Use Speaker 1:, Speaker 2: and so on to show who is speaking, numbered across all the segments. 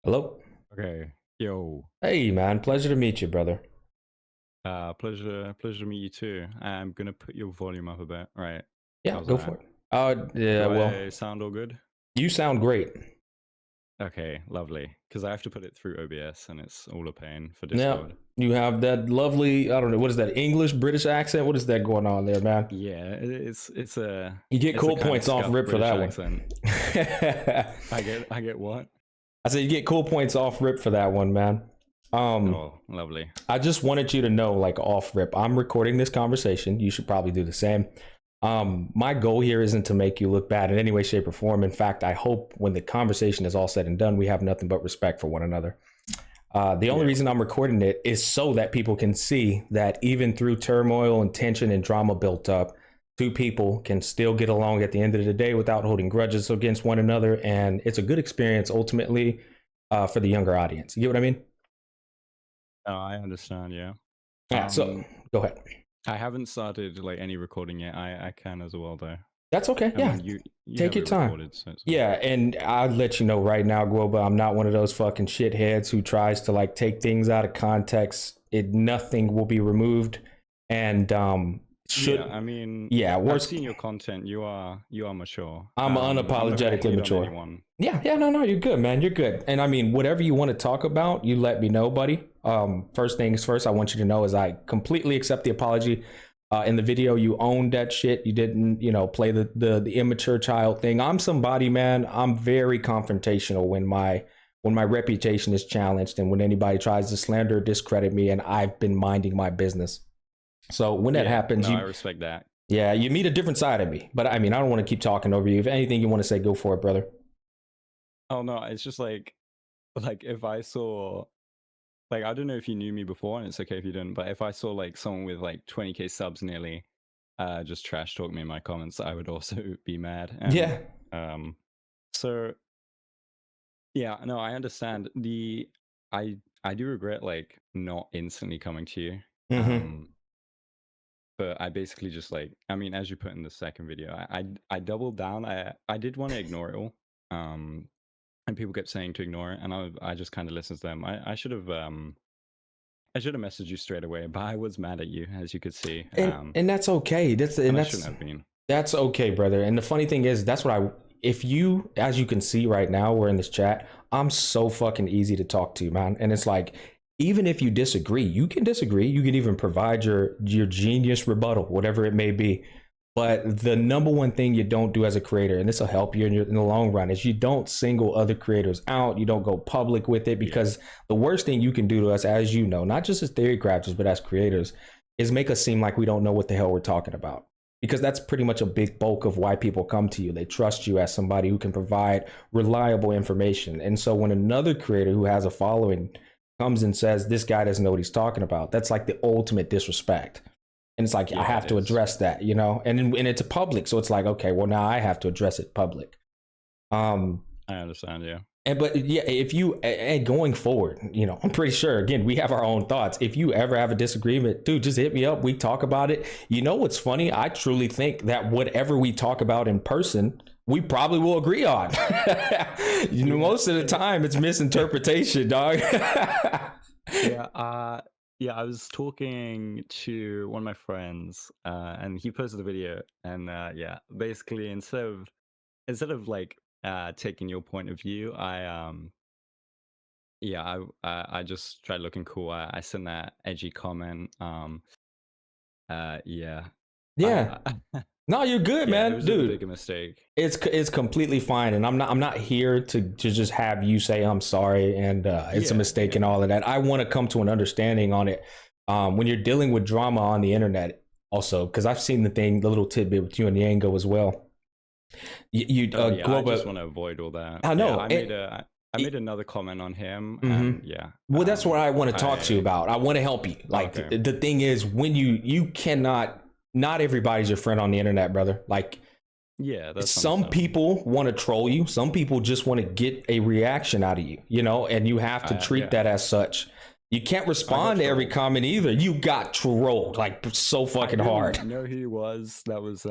Speaker 1: Hello.
Speaker 2: Okay. Yo.
Speaker 1: Hey, man. Pleasure to meet you, brother.
Speaker 2: Pleasure to meet you too. I'm gonna put your volume up a bit. Right.
Speaker 1: Yeah,
Speaker 2: How's
Speaker 1: go
Speaker 2: that?
Speaker 1: for it. Yeah,
Speaker 2: Do
Speaker 1: well,
Speaker 2: I sound all good?
Speaker 1: you sound great.
Speaker 2: Okay, lovely. Because I have to put it through OBS and it's all a pain for
Speaker 1: Now,
Speaker 2: Discord.
Speaker 1: you have that lovely, I don't know, what is that, English, British accent? What is that going on there, man?
Speaker 2: Yeah,
Speaker 1: You get
Speaker 2: it's a
Speaker 1: cool
Speaker 2: kind of
Speaker 1: points off
Speaker 2: scuffed
Speaker 1: rip for
Speaker 2: British
Speaker 1: that one.
Speaker 2: accent.
Speaker 1: I
Speaker 2: I get what?
Speaker 1: said you get cool points off rip for that one, man. Um,
Speaker 2: Oh, lovely.
Speaker 1: I just wanted you to know, like off rip, I'm recording this conversation. You should probably do the same. My goal here isn't to make you look bad in any way, shape, or form. In fact, I hope when the conversation is all said and done, we have nothing but respect for one another. The only
Speaker 2: Yeah.
Speaker 1: reason I'm recording it is so that people can see that even through turmoil and tension and drama built up, two people can still get along at the end of the day without holding grudges against one another. And it's a good experience ultimately for the younger audience. You get what I mean?
Speaker 2: No, I understand, yeah.
Speaker 1: Yeah, so
Speaker 2: Um
Speaker 1: go ahead.
Speaker 2: I haven't started like any recording yet. I can as well though.
Speaker 1: That's okay.
Speaker 2: I
Speaker 1: Yeah,
Speaker 2: mean you
Speaker 1: take
Speaker 2: have
Speaker 1: your
Speaker 2: it
Speaker 1: time.
Speaker 2: recorded, so it's all
Speaker 1: Yeah,
Speaker 2: good.
Speaker 1: and I'll let you know right now, Guoba, I'm not one of those fucking shitheads who tries to like take things out of context. Nothing will be removed, and
Speaker 2: Yeah,
Speaker 1: should
Speaker 2: I mean,
Speaker 1: yeah,
Speaker 2: I've
Speaker 1: worst.
Speaker 2: seen your content. You are mature.
Speaker 1: I'm
Speaker 2: I'm not gonna
Speaker 1: unapologetically
Speaker 2: hate on
Speaker 1: mature.
Speaker 2: anyone.
Speaker 1: Yeah, no, you're good, man. You're good. And I mean, whatever you want to talk about, you let me know, buddy. First things first, I want you to know is I completely accept the apology. In the video, you owned that shit. You didn't, play the immature child thing. I'm somebody, man. I'm very confrontational when my reputation is challenged and when anybody tries to slander or discredit me, and I've been minding my business. So when that
Speaker 2: Yeah,
Speaker 1: happens,
Speaker 2: no, I respect that.
Speaker 1: you meet a different side of me. But I mean, I don't want to keep talking over you. If anything you want to say, go for it, brother.
Speaker 2: Oh no, it's just like if I saw like I don't know if you knew me before, and it's okay if you didn't, but if I saw like someone with like 20K subs nearly, just trash talk me in my comments, I would also be mad. And
Speaker 1: Yeah.
Speaker 2: um, so yeah, no, I understand. I do regret like not instantly coming to you.
Speaker 1: Mm-hmm.
Speaker 2: Um, But I basically just like, I mean, as you put in the second video, I doubled down. I did want to ignore it all, um, and people kept saying to ignore it, and I just kind of listened to them. I should have messaged you straight away, but I was mad at you, as you could see,
Speaker 1: And that's okay. That's and
Speaker 2: and I
Speaker 1: that's
Speaker 2: shouldn't have been.
Speaker 1: that's okay, brother. And the funny thing is, that's what I. If you, as you can see right now, we're in this chat. I'm so fucking easy to talk to, man. And it's like, even if you disagree, you can disagree. You can even provide your genius rebuttal, whatever it may be. But the number one thing you don't do as a creator, and this will help you in the long run, is you don't single other creators out. You don't go public with it
Speaker 2: Yeah,
Speaker 1: because the worst thing you can do to us, as you know, not just as theory crafters, but as creators, is make us seem like we don't know what the hell we're talking about. Because that's pretty much a big bulk of why people come to you. They trust you as somebody who can provide reliable information. And so when another creator who has a following comes and says, this guy doesn't know what he's talking about, that's like the ultimate disrespect. And it's like, I
Speaker 2: yeah,
Speaker 1: have
Speaker 2: it
Speaker 1: to
Speaker 2: is.
Speaker 1: address that, and it's public. So it's like, okay, well, now I have to address it public. Um,
Speaker 2: I understand. Yeah,
Speaker 1: but yeah, if you, and going forward, I'm pretty sure, again, we have our own thoughts. If you ever have a disagreement, dude, just hit me up. We talk about it. You know what's funny? I truly think that whatever we talk about in person, we probably will agree on.
Speaker 2: yeah,
Speaker 1: Most of the time, it's misinterpretation, dog.
Speaker 2: yeah. Yeah. I was talking to one of my friends, and he posted the video, and yeah, basically instead of like taking your point of view, yeah, I just tried looking cool. I sent that edgy comment. Yeah,
Speaker 1: Yeah. No, you're good,
Speaker 2: yeah, it
Speaker 1: man,
Speaker 2: was just a
Speaker 1: dude.
Speaker 2: bigger mistake.
Speaker 1: It's completely fine, and I'm not here to just have you say I'm sorry and it's a
Speaker 2: Yeah,
Speaker 1: mistake
Speaker 2: yeah,
Speaker 1: and all of that. I want to come to an understanding on it. When you're dealing with drama on the internet, also because I've seen the little tidbit with you and Yango as well. You
Speaker 2: oh yeah. I just
Speaker 1: Globa,
Speaker 2: want to avoid all that.
Speaker 1: I
Speaker 2: Yeah,
Speaker 1: know.
Speaker 2: I made a I made another comment on him,
Speaker 1: Mm-hmm.
Speaker 2: and yeah,
Speaker 1: Well, that's what I want to talk to you
Speaker 2: I
Speaker 1: about. I want to help you. Like
Speaker 2: okay.
Speaker 1: the thing is, when you cannot, not everybody's your friend on the internet, brother. Like
Speaker 2: Yeah, that's
Speaker 1: some
Speaker 2: understandable.
Speaker 1: people want to troll you. Some people just want to get a reaction out of you, and you have to treat
Speaker 2: Yeah,
Speaker 1: that as such. You can't
Speaker 2: I got
Speaker 1: respond to every
Speaker 2: trolled.
Speaker 1: comment either. You got trolled like so
Speaker 2: I
Speaker 1: fucking hard.
Speaker 2: didn't know who he was. That was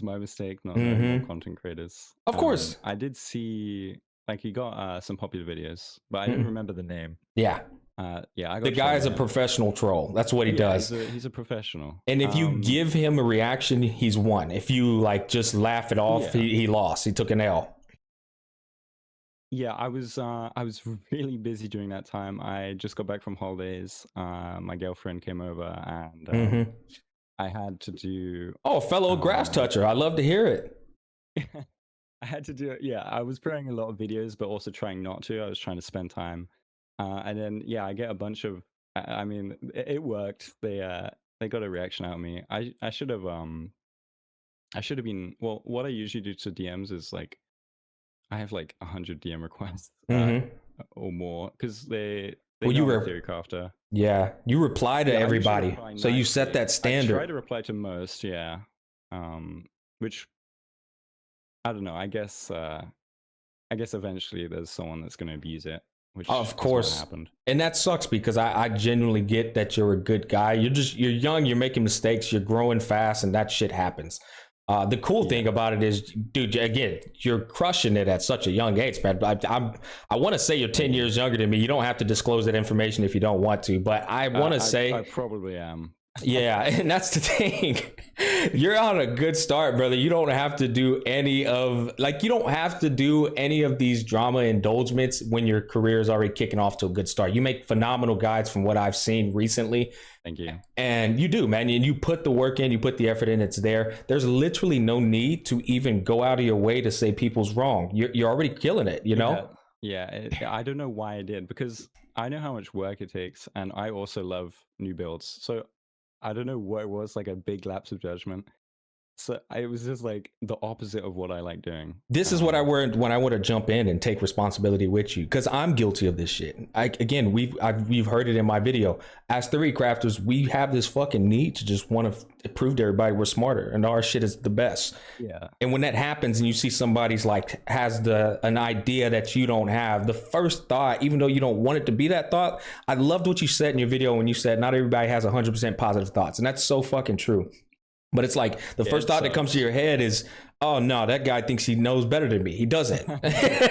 Speaker 2: my mistake, not knowing more
Speaker 1: Mm-hmm.
Speaker 2: content creators.
Speaker 1: Of course.
Speaker 2: I did see. like he got some popular videos, but I didn't
Speaker 1: Mm-mm.
Speaker 2: remember the name.
Speaker 1: Yeah,
Speaker 2: Yeah, I
Speaker 1: the
Speaker 2: got
Speaker 1: guy is
Speaker 2: trolling
Speaker 1: a
Speaker 2: him.
Speaker 1: professional troll. That's what he
Speaker 2: Yeah,
Speaker 1: does.
Speaker 2: he's a professional.
Speaker 1: And if you give him a reaction, he's won. If you like just laugh it off,
Speaker 2: Yeah.
Speaker 1: he lost. He took an L.
Speaker 2: Yeah, I was really busy during that time. I just got back from holidays. My girlfriend came over, and
Speaker 1: Mm-hmm.
Speaker 2: I had to do
Speaker 1: Oh, fellow grass
Speaker 2: um
Speaker 1: toucher. I love to hear it.
Speaker 2: I had to do it. Yeah, I was preparing a lot of videos, but also trying not to. I was trying to spend time, and then yeah, I get a bunch of. I mean, it worked. They got a reaction out of me. I should have been. Well, what I usually do to DMs is like I have like 100 DM requests,
Speaker 1: Mm-hmm.
Speaker 2: or more, because they
Speaker 1: Well,
Speaker 2: know
Speaker 1: you
Speaker 2: I'm a
Speaker 1: were,
Speaker 2: theory crafter.
Speaker 1: yeah, you reply to
Speaker 2: Yeah, I usually
Speaker 1: everybody,
Speaker 2: reply
Speaker 1: so you set
Speaker 2: nicely.
Speaker 1: that
Speaker 2: I try to
Speaker 1: standard.
Speaker 2: reply to most. Yeah, which I don't know. I guess eventually there's someone that's going to abuse it, which
Speaker 1: Of
Speaker 2: is what
Speaker 1: course.
Speaker 2: happened.
Speaker 1: And that sucks because I genuinely get that you're a good guy. You're young, you're making mistakes, you're growing fast, and that shit happens. The cool thing
Speaker 2: Yeah.
Speaker 1: about it is, dude, again, you're crushing it at such a young age, man. I want to say you're 10
Speaker 2: Thank you.
Speaker 1: years younger than me. You don't have to disclose that information if you don't want to, but I want to
Speaker 2: I
Speaker 1: say,
Speaker 2: probably am.
Speaker 1: yeah, and that's the thing. You're on a good start, brother. You don't have to do any of you don't have to do any of these drama indulgements when your career is already kicking off to a good start. You make phenomenal guides from what I've seen recently.
Speaker 2: Thank you.
Speaker 1: And you do, man. And you put the work in, you put the effort in, it's there. There's literally no need to even go out of your way to say people's wrong. You're already killing it, you know?
Speaker 2: Yeah. I don't know why I did, because I know how much work it takes, and I also love new builds. So I don't know what it was, like a big lapse of judgment. So it was just like the opposite of what I like doing.
Speaker 1: This is what I learned when I want to jump in and take responsibility with you, because I'm guilty of this shit. Again, we've heard it in my video. As theory crafters, we have this fucking need to just want to prove to everybody we're smarter and our shit is the best.
Speaker 2: Yeah.
Speaker 1: And when that happens, and you see somebody's like has an idea that you don't have, the first thought, even though you don't want it to be that thought, I loved what you said in your video when you said not everybody has 100% positive thoughts, and that's so fucking true. But it's like the first thought that comes to your head is, oh no, that guy thinks he knows better than me. He doesn't.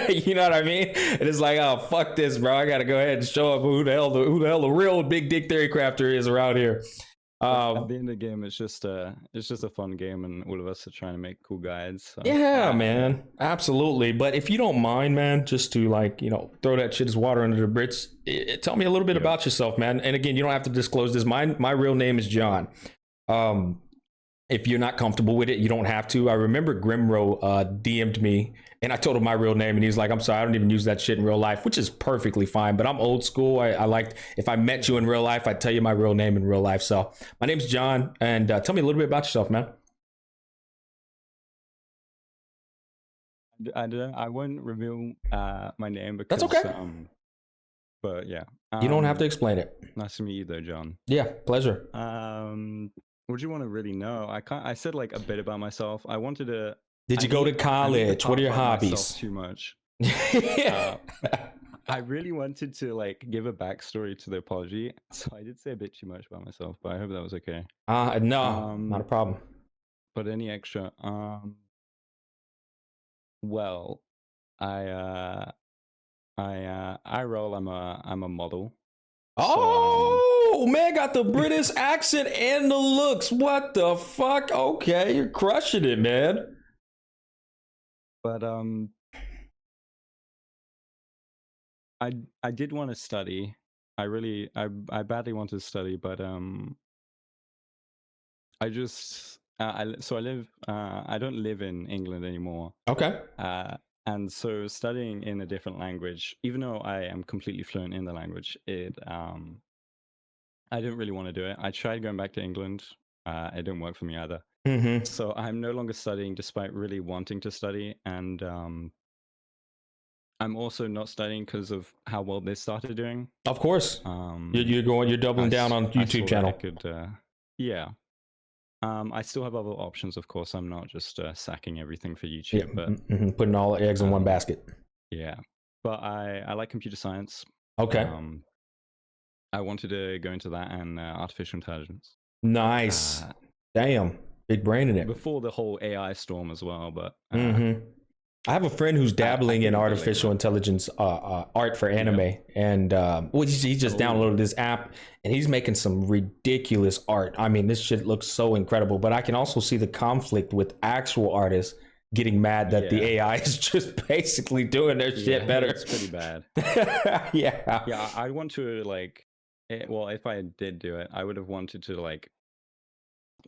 Speaker 1: You know what I mean? And it's like, oh fuck this, bro. I gotta go ahead and show up who the hell the real big dick theory crafter is around here.
Speaker 2: At the end of the game, it's just a fun game, and all of us are trying to make cool guides. So.
Speaker 1: Yeah, man, absolutely. But if you don't mind, man, just to throw that shit as water under the bridge, tell me a little bit about yourself, man. And again, you don't have to disclose this. My real name is John. If you're not comfortable with it, you don't have to. I remember Grimro DM'd me, and I told him my real name, and he's like, I'm sorry, I don't even use that shit in real life, which is perfectly fine. But I'm old school. I like, if I met you in real life, I'd tell you my real name in real life. So my name's John, and tell me a little bit about yourself, man.
Speaker 2: I won't reveal my name because
Speaker 1: That's okay.
Speaker 2: But yeah,
Speaker 1: You don't have to explain it.
Speaker 2: Nice to meet you, though, John.
Speaker 1: Yeah, pleasure.
Speaker 2: What do you want to really know? I said like a bit about myself. I wanted to.
Speaker 1: Did you go to college? What are your hobbies?
Speaker 2: Too much.
Speaker 1: Yeah.
Speaker 2: I really wanted to like give a backstory to the apology, so I did say a bit too much about myself, but I hope that was okay.
Speaker 1: No, not a problem.
Speaker 2: But any extra? Well, I roll. I'm a model.
Speaker 1: Oh, man, got the British accent and the looks. What the fuck? Okay, you're crushing it, man.
Speaker 2: But I did want to study. I badly wanted to study, but I just so I live I don't live in England anymore.
Speaker 1: Okay.
Speaker 2: And so studying in a different language, even though I am completely fluent in the language, I didn't really want to do it. I tried going back to England. It didn't work for me either.
Speaker 1: Mm-hmm.
Speaker 2: So I'm no longer studying despite really wanting to study. And I'm also not studying because of how well they started doing.
Speaker 1: Of course. You're doubling down on YouTube channel.
Speaker 2: Yeah. I still have other options, of course. I'm not just sacking everything for YouTube, but
Speaker 1: putting all the eggs in one basket.
Speaker 2: Yeah, but I like computer science.
Speaker 1: Okay.
Speaker 2: I wanted to go into that and artificial intelligence.
Speaker 1: Nice. Damn, big brain in it.
Speaker 2: Before the whole AI storm as well, but
Speaker 1: I have a friend who's dabbling
Speaker 2: think
Speaker 1: in
Speaker 2: a bit
Speaker 1: artificial
Speaker 2: later.
Speaker 1: intelligence art for anime, and well, he just downloaded this app, and he's making some ridiculous art. I mean, this shit looks so incredible. But I can also see the conflict with actual artists getting mad that the
Speaker 2: Yeah.
Speaker 1: AI is just basically doing their shit better.
Speaker 2: It's pretty bad.
Speaker 1: Yeah.
Speaker 2: Yeah, I want to like, well, if I did do it, I would have wanted to like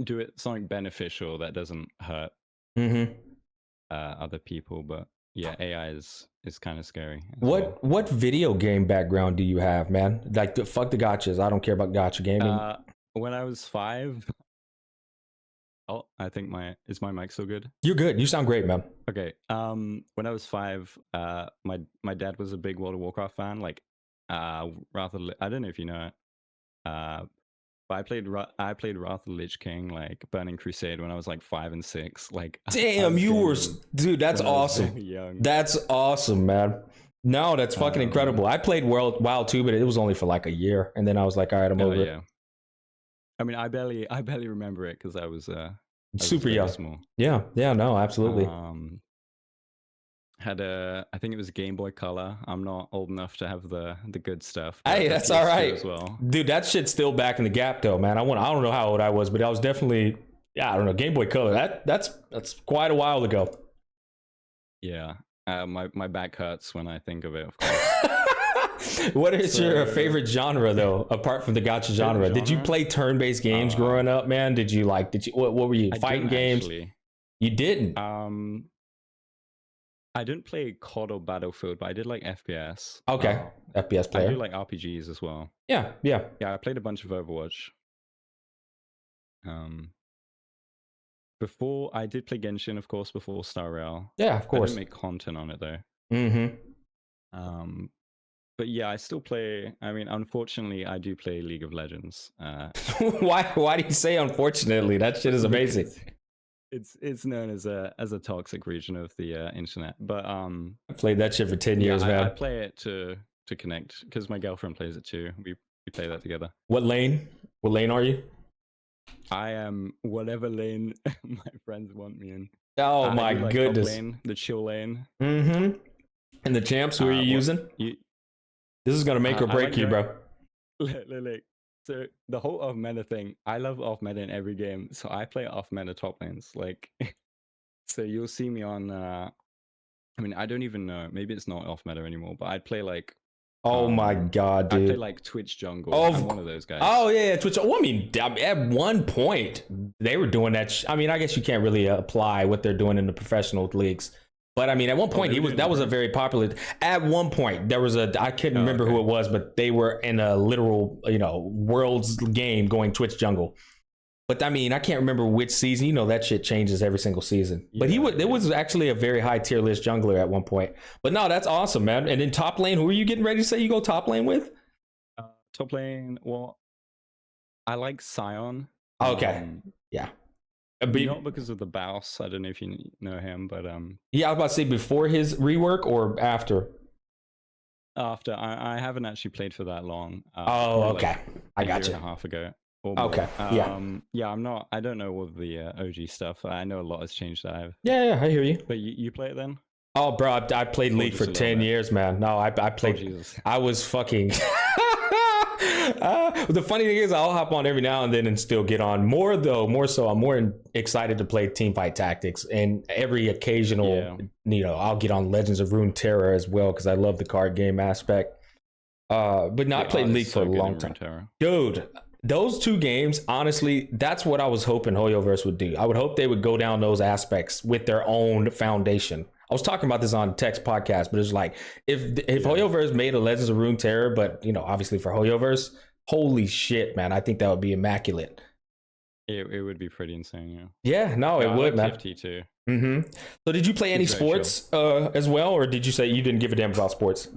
Speaker 2: do it something beneficial that doesn't hurt
Speaker 1: Mm-hmm.
Speaker 2: other people. But yeah, AI is kind of scary as well.
Speaker 1: What video game background do you have, man? Like, fuck the gotchas. I don't care about gotcha gaming.
Speaker 2: When I was 5, oh, I think my mic still good?
Speaker 1: You're good. You sound great, man.
Speaker 2: Okay. When I was 5, my dad was a big World of Warcraft fan. Like, rather, I don't know if you know it. But I played Wrath of the Lich King, like Burning Crusade, when I was like 5 and 6. Like,
Speaker 1: Damn, you were, dude. That's awesome.
Speaker 2: Young.
Speaker 1: That's awesome, man. No, that's fucking incredible. I played WoW too, but it was only for like a year, and then I was like, all right, I'm over it.
Speaker 2: I mean, I barely remember it because I was
Speaker 1: Super young.
Speaker 2: Small.
Speaker 1: Yeah, no, absolutely.
Speaker 2: I think it was Game Boy Color. I'm not old enough to have the good stuff.
Speaker 1: Hey, that's all right,
Speaker 2: as well.
Speaker 1: Dude. That shit's still back in the gap though, man. I don't know how old I was, but I was definitely, I don't know, Game Boy Color. That's quite a while ago.
Speaker 2: Yeah, my back hurts when I think of it. Of course.
Speaker 1: What is your favorite genre though, apart from the gacha genre? Did you play turn-based games growing up, man? Did you what were you, fighting games?
Speaker 2: Actually.
Speaker 1: You didn't?
Speaker 2: I didn't play COD or Battlefield, but I did like FPS.
Speaker 1: Okay, FPS player.
Speaker 2: I do like RPGs as well.
Speaker 1: Yeah.
Speaker 2: Yeah, I played a bunch of Overwatch. Before I did play Genshin, of course, before Star Rail.
Speaker 1: Yeah, of course.
Speaker 2: I didn't make content on it though.
Speaker 1: Mm-hmm.
Speaker 2: But yeah, I still play. I mean, unfortunately, I do play League of Legends.
Speaker 1: Why do you say unfortunately? That shit is amazing.
Speaker 2: It's known as a toxic region of the internet, but
Speaker 1: I played that shit for 10 years, man.
Speaker 2: I play it to connect because my girlfriend plays it too. We play that together.
Speaker 1: What lane are you?
Speaker 2: I am whatever lane my friends want me in.
Speaker 1: Oh my goodness!
Speaker 2: Top lane, the chill lane.
Speaker 1: Mm-hmm. And the champs, who are you using? This is gonna make or break you, bro.
Speaker 2: Look. So the whole off meta thing, I love off meta in every game. So I play off meta top lanes. Like, so you'll see me on. I mean, I don't even know. Maybe it's not off meta anymore. But I'd play like.
Speaker 1: Oh my god, dude!
Speaker 2: I play like Twitch jungle. I'm one of those guys.
Speaker 1: Oh yeah, Twitch. Well, I mean, at one point they were doing that. I mean, I guess you can't really apply what they're doing in the professional leagues. But I mean, at one point that was a very popular. At one point, there was I can't remember who it was, but they were in a literal, world's game going Twitch jungle. But I mean, I can't remember which season. That shit changes every single season. But it was actually a very high tier list jungler at one point. But no, that's awesome, man. And then top lane, who are you getting ready to say you go top lane with?
Speaker 2: Top lane, well, I like Sion.
Speaker 1: Okay, yeah.
Speaker 2: Not because of the Baus. I don't know if you know him, but
Speaker 1: yeah, I was about to say before his rework or after.
Speaker 2: After, I haven't actually played for that long.
Speaker 1: Okay,
Speaker 2: like
Speaker 1: I got
Speaker 2: a
Speaker 1: you.
Speaker 2: year and a half ago.
Speaker 1: Okay,
Speaker 2: yeah. I don't know all the OG stuff. I know a lot has changed.
Speaker 1: Yeah, I hear you.
Speaker 2: But you play it then?
Speaker 1: Oh, bro, I played League for 10 years, man. No, I played. I was fucking. The funny thing is, I'll hop on every now and then and still get on. More so, I'm more excited to play Teamfight Tactics, and every occasional, I'll get on Legends of Runeterra as well because I love the card game aspect. But not played League for a long time, dude. Those two games, honestly, that's what I was hoping Hoyoverse would do. I would hope they would go down those aspects with their own foundation. I was talking about this on Text podcast, but it's like if Hoyoverse made a Legends of Runeterra, but obviously for Hoyoverse, holy shit, man, I think that would be immaculate.
Speaker 2: It would be pretty insane, yeah.
Speaker 1: Yeah, no, it would, man.
Speaker 2: 50 too.
Speaker 1: Mm-hmm. So did you play any sports as well, or did you say you didn't give a damn about sports?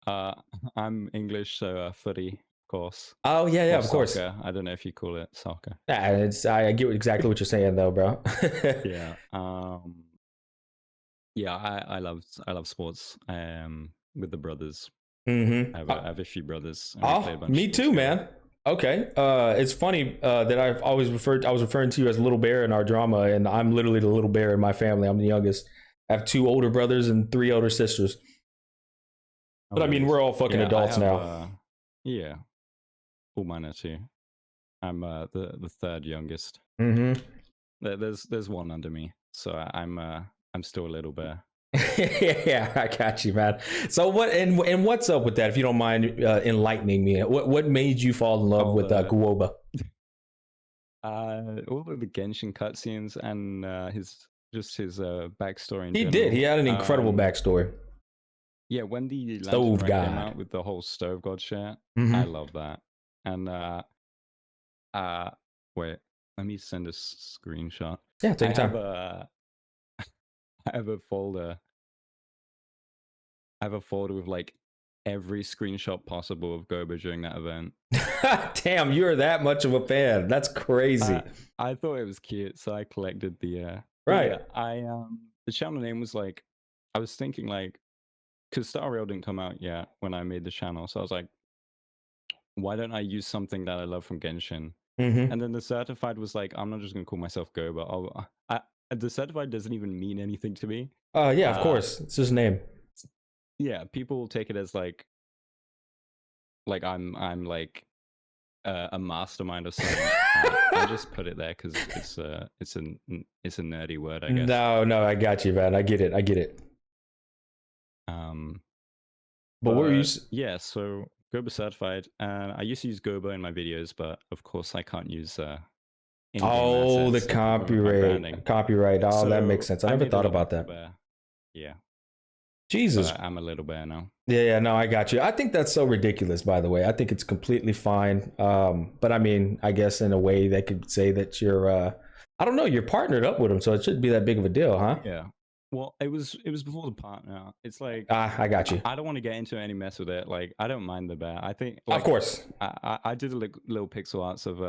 Speaker 2: I'm English, so footy, of course.
Speaker 1: Oh yeah, of course.
Speaker 2: Soccer. I don't know if you call it soccer.
Speaker 1: Yeah, I get exactly what you're saying though, bro.
Speaker 2: Yeah. Yeah, I love sports. With the brothers.
Speaker 1: Mm-hmm.
Speaker 2: I have a few brothers.
Speaker 1: Me too, man. Okay. It's funny that I was referring to you as Little Bear in our drama, and I'm literally the little bear in my family. I'm the youngest. I have 2 older brothers and 3 older sisters. But I mean, we're all fucking adults now.
Speaker 2: Yeah, all mine are too. I'm the third youngest.
Speaker 1: Mm-hmm.
Speaker 2: There's one under me, so I'm still a little bear.
Speaker 1: Yeah, I got you, man. So what and what's up with that? If you don't mind enlightening me, what made you fall in love with Guoba?
Speaker 2: All of the Genshin cutscenes and his backstory.
Speaker 1: He did. He had an incredible backstory.
Speaker 2: Yeah, when the
Speaker 1: Stove
Speaker 2: Lantern Rite came
Speaker 1: God.
Speaker 2: out with the whole Stove God shit,
Speaker 1: Mhm.
Speaker 2: I love that. And wait, let me send a screenshot.
Speaker 1: Yeah, take your time.
Speaker 2: I have a folder. I have a folder with like every screenshot possible of Guoba during that event.
Speaker 1: Damn, you're that much of a fan. That's crazy.
Speaker 2: I thought it was cute, so I collected the
Speaker 1: right.
Speaker 2: Yeah, the channel name was like, I was thinking like, because Star Rail didn't come out yet when I made the channel, so I was like, why don't I use something that I love from Genshin?
Speaker 1: Mm-hmm.
Speaker 2: And then the certified was like, I'm not just gonna call myself Guoba. The certified doesn't even mean anything to me.
Speaker 1: Yeah, of course, it's his name.
Speaker 2: Yeah, people will take it as like I'm like a mastermind or something. I just put it there because it's a nerdy word, I guess.
Speaker 1: No, I got you, man. I get it. But what were you?
Speaker 2: Yeah, so Guoba certified, and I used to use Guoba in my videos, but of course I can't use. The
Speaker 1: copyright. Oh, so that makes sense. I never thought about that.
Speaker 2: Bear. Yeah.
Speaker 1: Jesus.
Speaker 2: But I'm a little bear now.
Speaker 1: Yeah, no, I got you. I think that's so ridiculous, by the way. I think it's completely fine. But I mean, I guess in a way they could say that you're, I don't know, you're partnered up with them, so it shouldn't be that big of a deal, huh?
Speaker 2: Yeah. Well, it was before the partner. It's like
Speaker 1: I got you.
Speaker 2: I don't want to get into any mess with it. Like I don't mind the bear. I think,
Speaker 1: like, of course,
Speaker 2: I did a little pixel arts of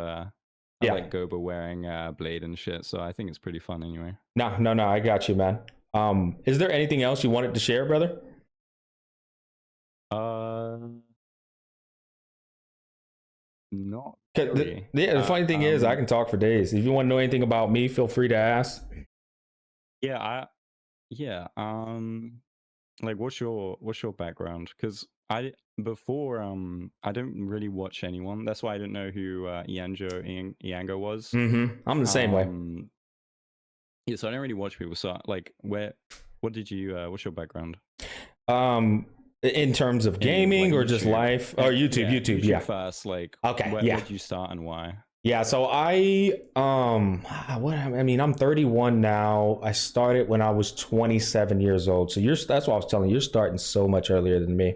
Speaker 2: like Guoba wearing blade and shit. So I think it's pretty fun anyway.
Speaker 1: No, I got you, man. Is there anything else you wanted to share, brother?
Speaker 2: Not really.
Speaker 1: The funny thing is, I can talk for days. If you want to know anything about me, feel free to ask.
Speaker 2: Yeah, like what's your background? Because I didn't really watch anyone. That's why I didn't know who Iango was.
Speaker 1: Mm-hmm. I'm the same way.
Speaker 2: Yeah, so I don't really watch people. So like, what did you? What's your background?
Speaker 1: In terms of gaming or just life or YouTube? Yeah.
Speaker 2: First, like,
Speaker 1: okay.
Speaker 2: Where did you start and why?
Speaker 1: Yeah, so I'm 31 now. I started when I was 27 years old. So that's what I was telling you. You're starting so much earlier than me.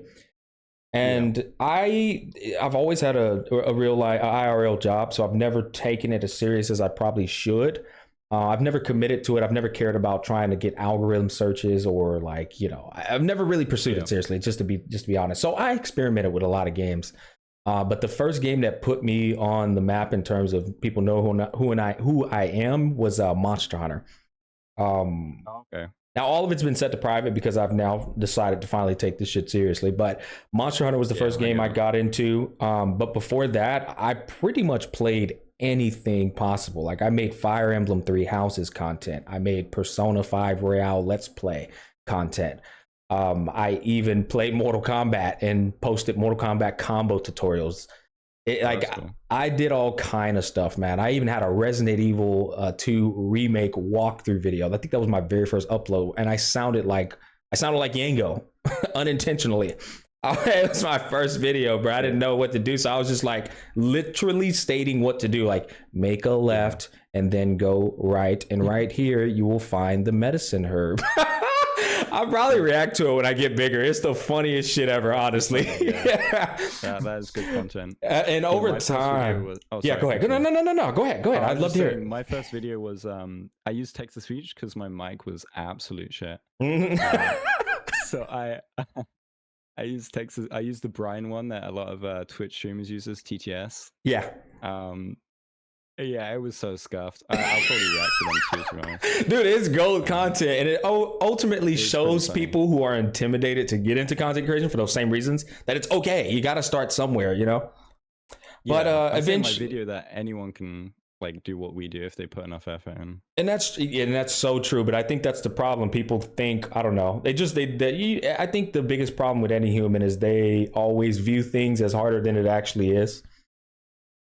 Speaker 1: And I've always had a real IRL job, so I've never taken it as serious as I probably should. I've never committed to it. I've never cared about trying to get algorithm searches or like, I've never really pursued it seriously, just to be honest. So I experimented with a lot of games. But the first game that put me on the map in terms of people know who I am was Monster Hunter.
Speaker 2: Okay.
Speaker 1: Now all of it's been set to private because I've now decided to finally take this shit seriously. But Monster Hunter was the first game I got into. But before that, I pretty much played anything possible. Like I made Fire Emblem 3 Houses content. I made Persona 5 Royale Let's Play content. I even played Mortal Kombat and posted Mortal Kombat combo tutorials. Cool. I did all kind of stuff, man. I even had a Resident Evil 2 remake walkthrough video. I think that was my very first upload, and I sounded like Yango unintentionally. It was my first video, bro. I didn't know what to do, so I was just like literally stating what to do, like make a left and then go right, and right here you will find the medicine herb. I'll probably react to it when I get bigger. It's the funniest shit ever, honestly.
Speaker 2: Yeah, that is good content.
Speaker 1: And over time, go ahead. No. Go ahead. I'd love to hear it.
Speaker 2: My first video was I used text to speech because my mic was absolute shit. So I used the Brian one that a lot of Twitch streamers uses, TTS.
Speaker 1: Yeah.
Speaker 2: Yeah, it was so scuffed. I'll probably react to them too, to be honest.
Speaker 1: Dude, it's gold content, and it ultimately shows people who are intimidated to get into content creation for those same reasons that it's okay. You got to start somewhere,
Speaker 2: Yeah,
Speaker 1: But eventually,
Speaker 2: my video that anyone can like do what we do if they put enough effort in.
Speaker 1: And that's so true. But I think that's the problem. People think, I don't know. I think the biggest problem with any human is they always view things as harder than it actually is.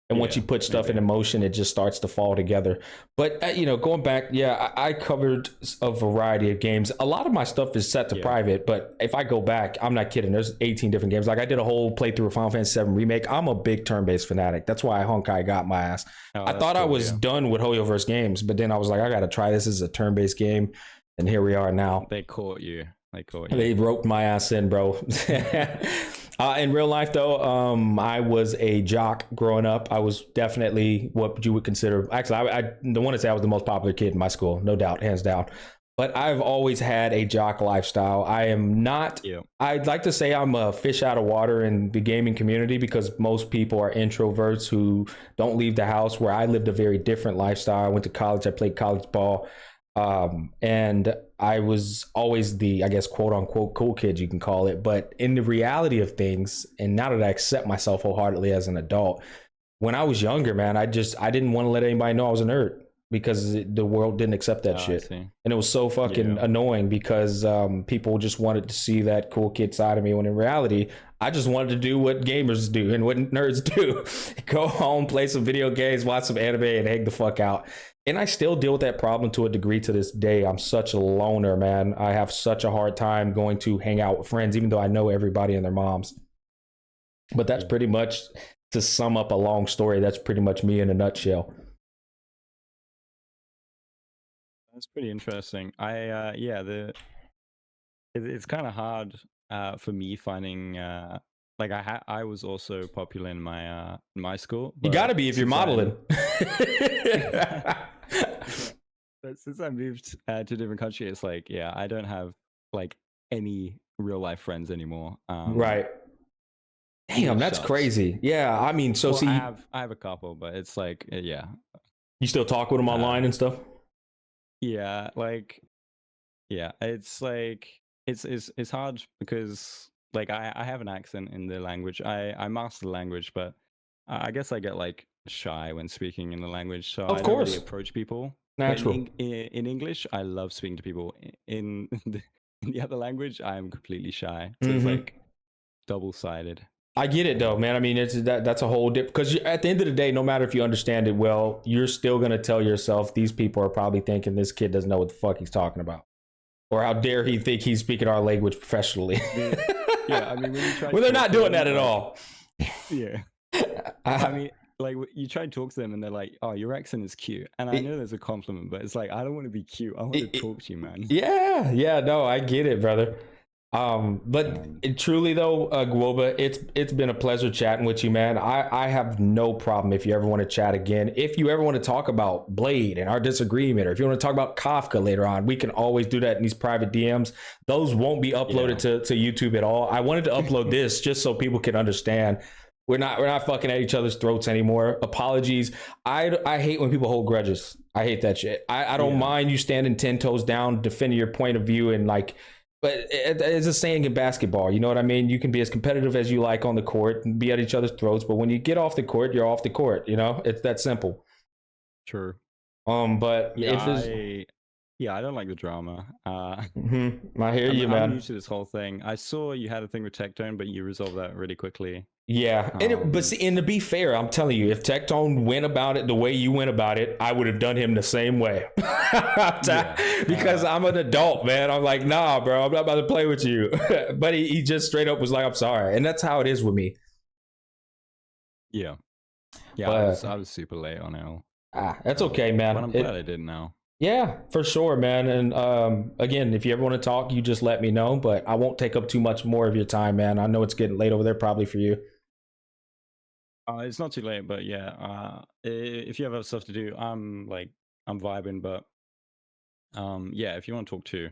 Speaker 1: And once you put stuff in motion, it just starts to fall together. But, going back, I covered a variety of games. A lot of my stuff is set to private, but if I go back, I'm not kidding. There's 18 different games. Like I did a whole playthrough of Final Fantasy VII Remake. I'm a big turn-based fanatic. That's why Honkai got my ass. I thought I was done with Hoyoverse games, but then I was like, I got to try this as a turn-based game. And here we are now.
Speaker 2: They caught you.
Speaker 1: They roped my ass in, bro. In real life, though, I was a jock growing up. I was definitely what you would consider. Actually, I don't want to say I was the most popular kid in my school, no doubt, hands down. But I've always had a jock lifestyle. I am not. Yeah. I'd like to say I'm a fish out of water in the gaming community because most people are introverts who don't leave the house. Where I lived a very different lifestyle. I went to college. I played college ball. And I was always the, I guess, quote unquote cool kid, you can call it. But in the reality of things, and now that I accept myself wholeheartedly as an adult, when I was younger, man, I didn't want to let anybody know I was a nerd because the world didn't accept that shit. And it was so fucking annoying because people just wanted to see that cool kid side of me, when in reality, I just wanted to do what gamers do and what nerds do. Go home, play some video games, watch some anime, and hang the fuck out. And I still deal with that problem to a degree to this day. I'm such a loner, man. I have such a hard time going to hang out with friends, even though I know everybody and their moms. But that's pretty much, to sum up a long story, that's pretty much me in a nutshell.
Speaker 2: That's pretty interesting. It's kind of hard for me finding like I was also popular in my school.
Speaker 1: You got to be if you're modeling.
Speaker 2: But since I moved to a different country, it's like, I don't have like any real life friends anymore.
Speaker 1: Right. Damn, that's crazy. Yeah, I mean, so see,
Speaker 2: I have a couple, but it's like,
Speaker 1: you still talk with them online and stuff?
Speaker 2: Yeah, like, it's like it's hard because like I have an accent in the language. I master the language, but I guess I get like shy when speaking in the language, so I don't really approach people.
Speaker 1: Natural.
Speaker 2: In English, I love speaking to people. In the other language, I'm completely shy. So it's like double-sided.
Speaker 1: I get it though, man. I mean, that's a whole different, because at the end of the day, no matter if you understand it well, you're still gonna tell yourself these people are probably thinking this kid doesn't know what the fuck he's talking about, or how dare he think he's speaking our language professionally.
Speaker 2: I mean, when you try,
Speaker 1: well, they're not doing that at all.
Speaker 2: Yeah, I mean, like you try to talk to them and they're like, "Oh, your accent is cute," and I know there's a compliment, but it's like, I don't want to be cute. I want to talk to you, man.
Speaker 1: Yeah, no, I get it, brother. But truly though, Guoba, it's been a pleasure chatting with you, man. I have no problem if you ever want to chat again. If you ever want to talk about Blade and our disagreement, or if you want to talk about Kafka later on, we can always do that in these private DMs. Those won't be uploaded to YouTube at all. I wanted to upload this just so people can understand. We're not fucking at each other's throats anymore. Apologies. I hate when people hold grudges. I hate that shit. I don't mind you standing 10 toes down, defending your point of view, and like, but it's a saying in basketball, you know what I mean? You can be as competitive as you like on the court and be at each other's throats, but when you get off the court, you're off the court. You know, it's that simple.
Speaker 2: True.
Speaker 1: But
Speaker 2: I don't like the drama.
Speaker 1: I hear you, man.
Speaker 2: I'm new to this whole thing. I saw you had a thing with Tectone, but you resolved that really quickly.
Speaker 1: Yeah, and to be fair, I'm telling you, if Tectone went about it the way you went about it, I would have done him the same way. Because I'm an adult, man. I'm like, nah, bro, I'm not about to play with you. But he just straight up was like, I'm sorry, and that's how it is with me.
Speaker 2: Yeah, but, I was super late on it.
Speaker 1: That's okay, man.
Speaker 2: But I'm glad I did now.
Speaker 1: Yeah, for sure, man. And again, if you ever want to talk, you just let me know. But I won't take up too much more of your time, man. I know it's getting late over there, probably for you.
Speaker 2: It's not too late, but if you have other stuff to do, I'm vibing. But if you want to talk too,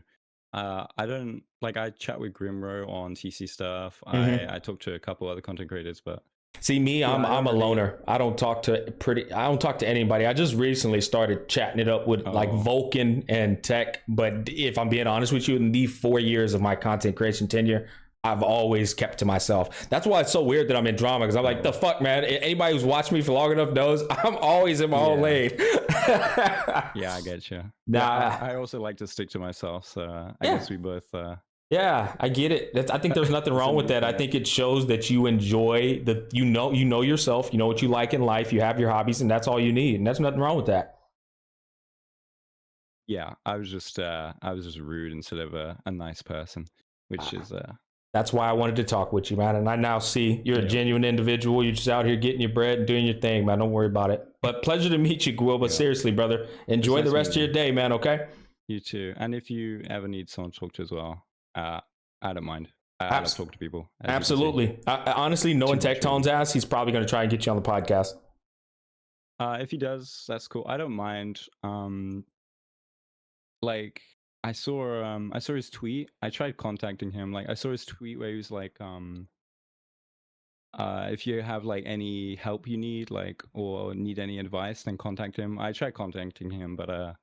Speaker 2: I don't like. I chat with Grimro on TC stuff. I talk to a couple other content creators, but.
Speaker 1: See me, I'm a loner. I don't talk to anybody. I just recently started chatting it up with like Vulcan and Tech. But if I'm being honest with you, in the 4 years of my content creation tenure, I've always kept to myself. That's why it's so weird that I'm in drama, because I'm like, the fuck, man. Anybody who's watched me for long enough knows I'm always in my own lane.
Speaker 2: Yeah, I get you.
Speaker 1: Nah.
Speaker 2: I also like to stick to myself, so I guess we both.
Speaker 1: Yeah, I get it. I think there's nothing wrong with that. I think it shows that you enjoy you know yourself, you know what you like in life, you have your hobbies, and that's all you need. And there's nothing wrong with that.
Speaker 2: Yeah, I was just rude instead of a nice person, which is
Speaker 1: That's why I wanted to talk with you, man. And I now see you're a genuine individual. You're just out here getting your bread and doing your thing, man. Don't worry about it. But pleasure to meet you, Guoba. Seriously, brother. Enjoy the rest of your day, man. Okay.
Speaker 2: You too. And if you ever need someone to talk to as well, I don't mind. I love talk to people.
Speaker 1: Absolutely. Honestly, knowing Tectone's ass, he's probably going to try and get you on the podcast.
Speaker 2: If he does, that's cool. I don't mind. Like I saw his tweet. I tried contacting him. Like I saw his tweet where he was like, if you have like any help you need, like or need any advice, then contact him. I tried contacting him, but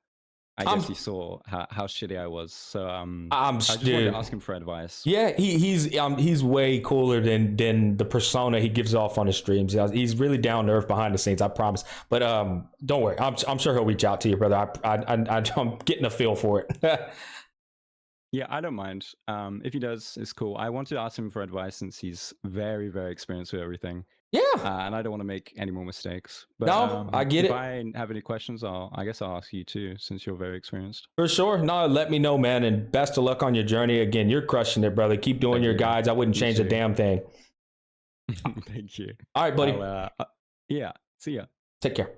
Speaker 2: I guess he saw how shitty I was. So I just wanted to ask him for advice.
Speaker 1: Yeah, he's way cooler than the persona he gives off on his streams. He's really down to earth behind the scenes, I promise. But don't worry, I'm sure he'll reach out to you, brother. I'm getting a feel for it.
Speaker 2: Yeah, I don't mind. If he does, it's cool. I wanted to ask him for advice since he's very, very experienced with everything.
Speaker 1: Yeah.
Speaker 2: And I don't want to make any more mistakes. But
Speaker 1: no, I get
Speaker 2: if
Speaker 1: it.
Speaker 2: If I have any questions, I guess I'll ask you too, since you're very experienced.
Speaker 1: For sure. No, let me know, man. And best of luck on your journey. Again, you're crushing it, brother. Keep doing your guides. I wouldn't change a damn thing.
Speaker 2: Thank you.
Speaker 1: All right, buddy.
Speaker 2: Yeah. See ya.
Speaker 1: Take care.